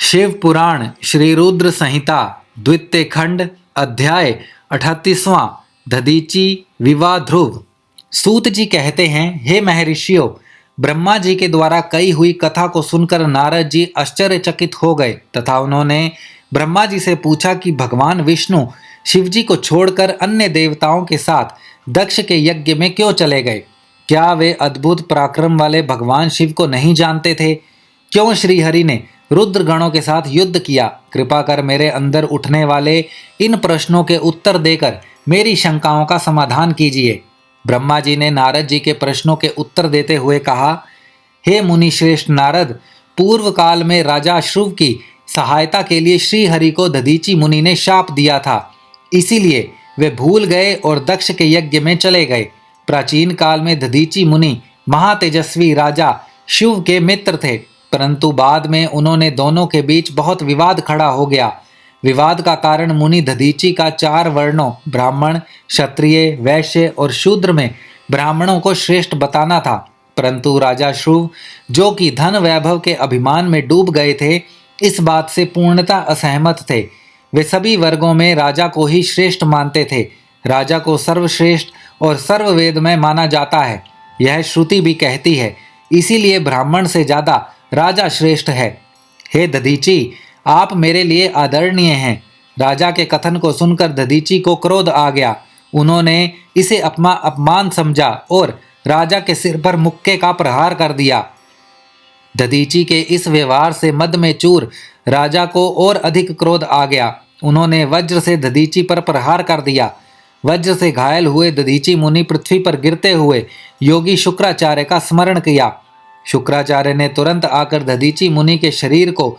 शिव पुराण श्री रुद्र संहिता द्वितीय खंड अध्याय 38वां दधीची विवाह ध्रुव। सूत जी कहते हैं, हे महर्षियों, ब्रह्मा जी के द्वारा कही हुई कथा को सुनकर नारद जी आश्चर्यचकित हो गए तथा उन्होंने ब्रह्मा जी से पूछा कि भगवान विष्णु शिव जी को छोड़कर अन्य देवताओं के साथ दक्ष के यज्ञ में क्यों चले गए? क्या वे अद्भुत पराक्रम वाले भगवान शिव को नहीं जानते थे? क्यों श्री हरि ने रुद्र गणों के साथ युद्ध किया? कृपा कर मेरे अंदर उठने वाले इन प्रश्नों के उत्तर देकर मेरी शंकाओं का समाधान कीजिए। ब्रह्मा जी ने नारद जी के प्रश्नों के उत्तर देते हुए कहा, हे मुनि श्रेष्ठ नारद, पूर्व काल में राजा श्रुव की सहायता के लिए श्री हरि को दधीची मुनि ने शाप दिया था, इसीलिए वे भूल गए और दक्ष के यज्ञ में चले गए। प्राचीन काल में दधीची मुनि महातेजस्वी राजा शिव के मित्र थे, परंतु बाद में उन्होंने दोनों के बीच बहुत विवाद खड़ा हो गया। विवाद का कारण मुनि दधीची का 4 वर्णों ब्राह्मण, क्षत्रिय, वैश्य और शूद्र में ब्राह्मणों को श्रेष्ठ बताना था, परंतु राजा श्रुव जो कि धन वैभव के अभिमान में डूब गए थे, इस बात से पूर्णतः असहमत थे। वे सभी वर्गों में राजा को ही श्रेष्ठ मानते थे। राजा को सर्वश्रेष्ठ और सर्ववेदमय माना जाता है, यह श्रुति भी कहती है, इसीलिए ब्राह्मण से ज्यादा राजा श्रेष्ठ है। हे दधीची, आप मेरे लिए आदरणीय हैं। राजा के कथन को सुनकर दधीची को क्रोध आ गया। उन्होंने इसे अपमान समझा और राजा के सिर पर मुक्के का प्रहार कर दिया। दधीची के इस व्यवहार से मद में चूर राजा को और अधिक क्रोध आ गया। उन्होंने वज्र से दधीची पर प्रहार कर दिया। वज्र से घायल हुए दधीची मुनि पृथ्वी पर गिरते हुए योगी शुक्राचार्य का स्मरण किया। शुक्राचार्य ने तुरंत आकर दधीची मुनि के शरीर को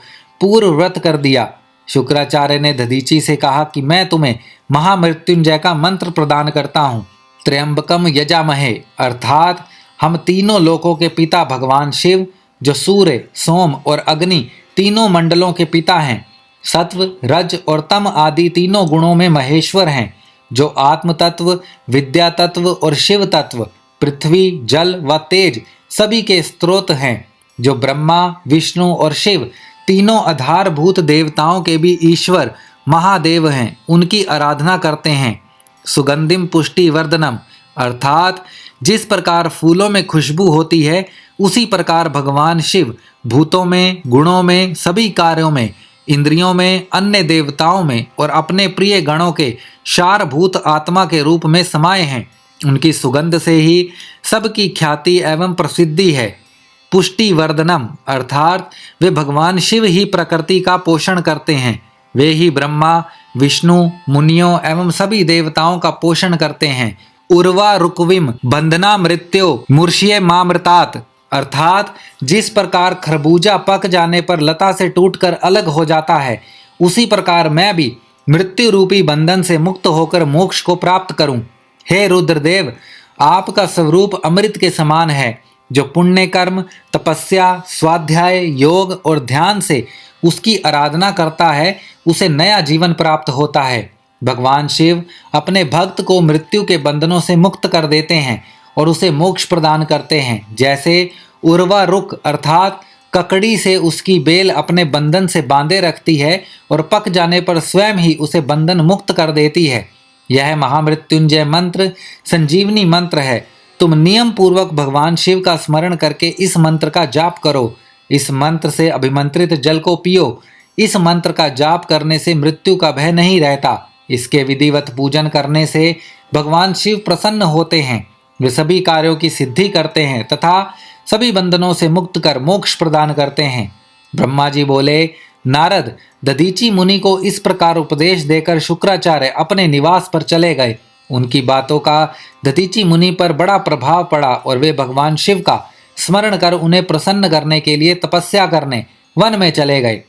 पूर्ववत कर दिया। शुक्राचार्य ने दधीची से कहा कि मैं तुम्हें महामृत्युंजय का मंत्र प्रदान करता हूँ। त्र्यंबकम यजामहे, अर्थात हम तीनों लोकों के पिता भगवान शिव, जो सूर्य, सोम और अग्नि तीनों मंडलों के पिता हैं, सत्व, रज और तम आदि तीनों गुणों में महेश्वर हैं, जो आत्म तत्व, विद्या तत्व और शिव तत्व, पृथ्वी, जल व तेज सभी के स्रोत हैं, जो ब्रह्मा, विष्णु और शिव तीनों आधारभूत देवताओं के भी ईश्वर महादेव हैं, उनकी आराधना करते हैं। सुगंधिम पुष्टि वर्धनम, अर्थात जिस प्रकार फूलों में खुशबू होती है, उसी प्रकार भगवान शिव भूतों में, गुणों में, सभी कार्यों में, इंद्रियों में, अन्य देवताओं में और अपने प्रिय गणों के सारभूत आत्मा के रूप में समाये हैं। उनकी सुगंध से ही सबकी ख्याति एवं प्रसिद्धि है। पुष्टि वर्धनम, अर्थात वे भगवान शिव ही प्रकृति का पोषण करते हैं। वे ही ब्रह्मा, विष्णु, मुनियों एवं सभी देवताओं का पोषण करते हैं। उर्वा रुक्विम बंधना मृत्यो मूर्ष्ये मामृतात, अर्थात जिस प्रकार खरबूजा पक जाने पर लता से टूटकर अलग हो जाता है, उसी प्रकार मैं भी मृत्यु रूपी बंधन से मुक्त होकर मोक्ष को प्राप्त करूं। हे रुद्रदेव, आपका स्वरूप अमृत के समान है। जो पुण्य कर्म, तपस्या, स्वाध्याय, योग और ध्यान से उसकी आराधना करता है, उसे नया जीवन प्राप्त होता है। भगवान शिव अपने भक्त को मृत्यु के बंधनों से मुक्त कर देते हैं और उसे मोक्ष प्रदान करते हैं। जैसे उर्वा रुक अर्थात ककड़ी से उसकी बेल अपने बंधन से बांधे रखती है और पक जाने पर स्वयं ही उसे बंधन मुक्त कर देती है। यह महामृत्युंजय मंत्र संजीवनी मंत्र है। तुम नियम पूर्वक भगवान शिव का स्मरण करके इस मंत्र का जाप करो। इस मंत्र से अभिमंत्रित जल को पियो। इस मंत्र का जाप करने से मृत्यु का भय नहीं रहता। इसके विधिवत पूजन करने से भगवान शिव प्रसन्न होते हैं। वे सभी कार्यों की सिद्धि करते हैं तथा सभी बंधनों से मुक्त कर मोक्ष प्रदान करते हैं। ब्रह्मा जी बोले, नारद, दधीची मुनि को इस प्रकार उपदेश देकर शुक्राचार्य अपने निवास पर चले गए। उनकी बातों का दधीची मुनि पर बड़ा प्रभाव पड़ा और वे भगवान शिव का स्मरण कर उन्हें प्रसन्न करने के लिए तपस्या करने वन में चले गए।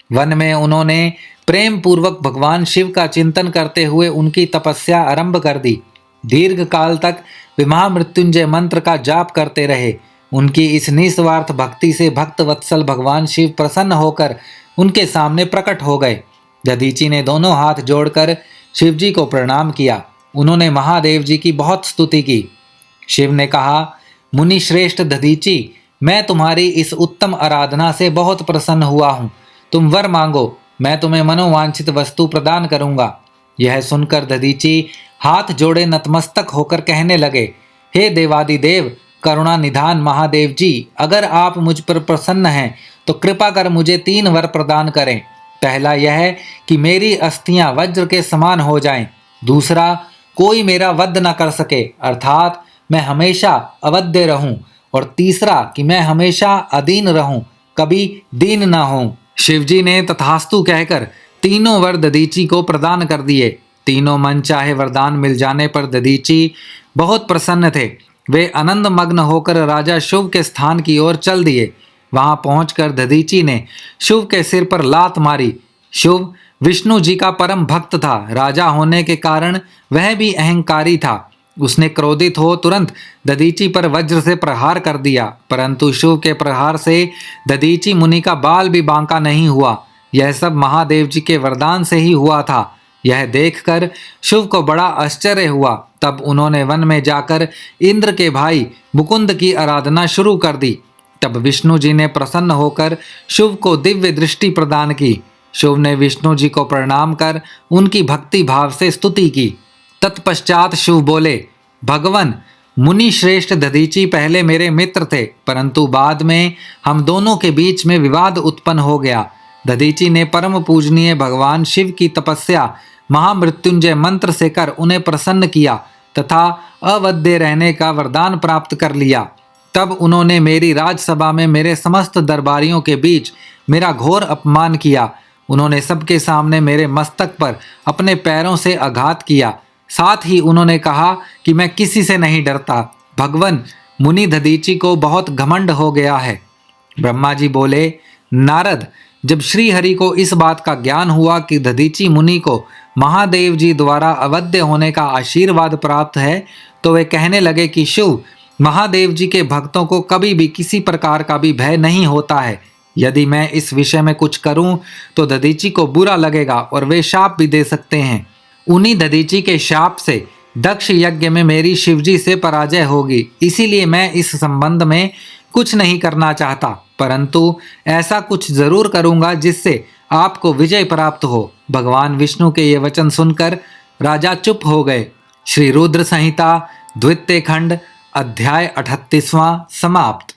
वन में उन्होंने प्रेम पूर्वक भगवान शिव का चिंतन करते हुए उनकी तपस्या आरंभ कर दी। दीर्घ काल तक वे महामृत्युंजय मंत्र का जाप करते रहे। उनकी इस निस्वार्थ भक्ति से भक्त वत्सल भगवान शिव प्रसन्न होकर उनके सामने प्रकट हो गए। दधीची ने दोनों हाथ जोड़कर शिव जी को प्रणाम किया। उन्होंने महादेव जी की बहुत स्तुति की। शिव ने कहा, मुनि श्रेष्ठ दधीची, मैं तुम्हारी इस उत्तम आराधना से बहुत प्रसन्न हुआ हूँ। तुम वर मांगो, मैं तुम्हें मनोवांछित वस्तु प्रदान करूंगा। यह सुनकर दधीची हाथ जोड़े नतमस्तक होकर कहने लगे, हे देवादिदेव, करुणा निधान महादेव जी, अगर आप मुझ पर प्रसन्न हैं तो कृपा कर मुझे 3 वर प्रदान करें। पहला यह कि मेरी अस्थियां वज्र के समान हो जाएं। दूसरा, कोई मेरा वध न कर सके, अर्थात मैं हमेशा अवध्य रहूं। और तीसरा कि मैं हमेशा अधीन रहूं, कभी दीन न होऊं। शिवजी ने तथास्तु कहकर 3 वर दधीची को प्रदान कर दिए। तीनों मन चाहे वरदान मिल जाने पर दधीची बहुत प्रसन्न थे। वे आनंद मग्न होकर राजा शुभ के स्थान की ओर चल दिए। वहां पहुंचकर दधीची ने शुभ के सिर पर लात मारी। शुभ विष्णु जी का परम भक्त था। राजा होने के कारण वह भी अहंकारी था। उसने क्रोधित हो तुरंत दधीची पर वज्र से प्रहार कर दिया, परंतु शुभ के प्रहार से दधीची मुनि का बाल भी बांका नहीं हुआ। यह सब महादेव जी के वरदान से ही हुआ था। यह देखकर शुभ को बड़ा आश्चर्य हुआ। तब उन्होंने वन में जाकर इंद्र के भाई मुकुंद की आराधना शुरू कर दी। तब विष्णु जी ने प्रसन्न होकर शुभ को दिव्य दृष्टि प्रदान की। शुभ ने विष्णु जी को प्रणाम कर उनकी भक्ति भाव से स्तुति की। तत्पश्चात शुभ बोले, भगवन, मुनि श्रेष्ठ दधीची पहले मेरे मित्र थे, परंतु बाद में हम दोनों के बीच में विवाद उत्पन्न हो गया। दधीची ने परम पूजनीय भगवान शिव की तपस्या महामृत्युंजय मंत्र से कर उन्हें प्रसन्न किया तथा अवध्य रहने का वरदान प्राप्त कर लिया। तब उन्होंने मेरी राजसभा में मेरे समस्त दरबारियों के बीच मेरा घोर अपमान किया। उन्होंने सबके सामने मेरे मस्तक पर अपने पैरों से आघात किया। साथ ही उन्होंने कहा कि मैं किसी से नहीं डरता। भगवन, मुनि दधीची को बहुत घमंड हो गया है। ब्रह्मा जी बोले, नारद, जब श्री हरि को इस बात का ज्ञान हुआ कि दधीची मुनि को महादेव जी द्वारा अवध्य होने का आशीर्वाद प्राप्त है, तो वे कहने लगे कि शिव, महादेव जी के भक्तों को कभी भी किसी प्रकार का भी भय नहीं होता है। यदि मैं इस विषय में कुछ करूं तो दधीची को बुरा लगेगा और वे शाप भी दे सकते हैं। उन्हीं दधीची के शाप से दक्ष यज्ञ में मेरी शिवजी से पराजय होगी। इसीलिए मैं इस संबंध में कुछ नहीं करना चाहता, परंतु ऐसा कुछ जरूर करूंगा जिससे आपको विजय प्राप्त हो। भगवान विष्णु के ये वचन सुनकर राजा चुप हो गए। श्री रुद्र संहिता द्वितीय खंड अध्याय 38वां समाप्त।